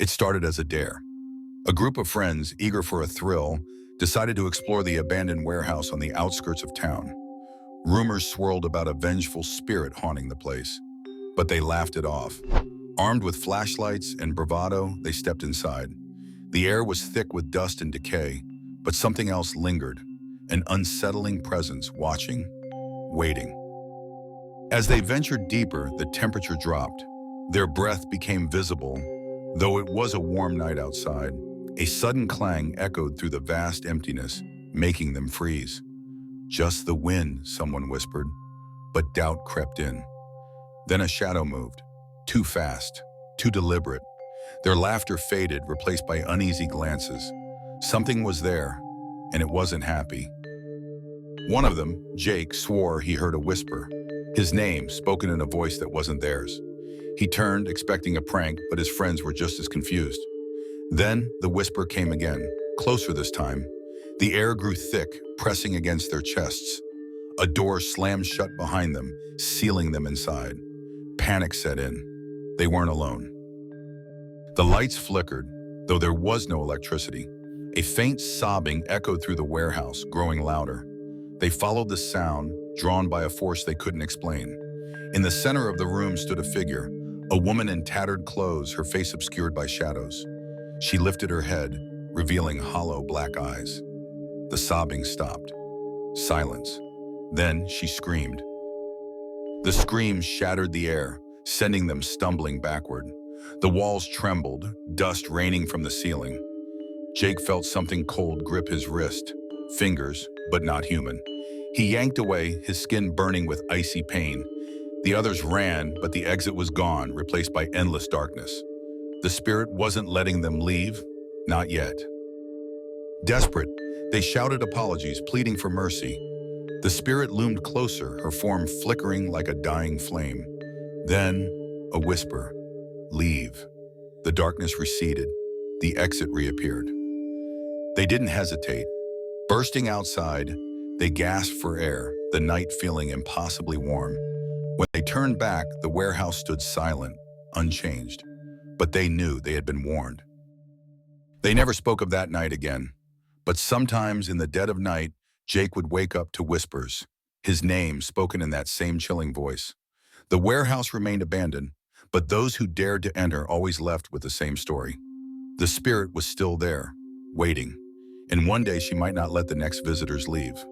It started as a dare. A group of friends, eager for a thrill, decided to explore the abandoned warehouse on the outskirts of town. Rumors swirled about a vengeful spirit haunting the place, but they laughed it off. Armed with flashlights and bravado, they stepped inside. The air was thick with dust and decay, but something else lingered, an unsettling presence watching, waiting. As they ventured deeper, the temperature dropped. Their breath became visible, though it was a warm night outside. A sudden clang echoed through the vast emptiness, making them freeze. "Just the wind," someone whispered, but doubt crept in. Then a shadow moved, too fast, too deliberate. Their laughter faded, replaced by uneasy glances. Something was there, and it wasn't happy. One of them, Jake, swore he heard a whisper, his name spoken in a voice that wasn't theirs. He turned, expecting a prank, but his friends were just as confused. Then the whisper came again, closer this time. The air grew thick, pressing against their chests. A door slammed shut behind them, sealing them inside. Panic set in. They weren't alone. The lights flickered, though there was no electricity. A faint sobbing echoed through the warehouse, growing louder. They followed the sound, drawn by a force they couldn't explain. In the center of the room stood a figure, a woman in tattered clothes, her face obscured by shadows. She lifted her head, revealing hollow black eyes. The sobbing stopped. Silence. Then she screamed. The scream shattered the air, sending them stumbling backward. The walls trembled, dust raining from the ceiling. Jake felt something cold grip his wrist, fingers, but not human. He yanked away, his skin burning with icy pain. The others ran, but the exit was gone, replaced by endless darkness. The spirit wasn't letting them leave, not yet. Desperate, they shouted apologies, pleading for mercy. The spirit loomed closer, her form flickering like a dying flame. Then, a whisper, "Leave." The darkness receded. The exit reappeared. They didn't hesitate. Bursting outside, they gasped for air, the night feeling impossibly warm. When they turned back, the warehouse stood silent, unchanged. But they knew they had been warned. They never spoke of that night again. But sometimes in the dead of night, Jake would wake up to whispers, his name spoken in that same chilling voice. The warehouse remained abandoned, but those who dared to enter always left with the same story. The spirit was still there, waiting, and one day she might not let the next visitors leave.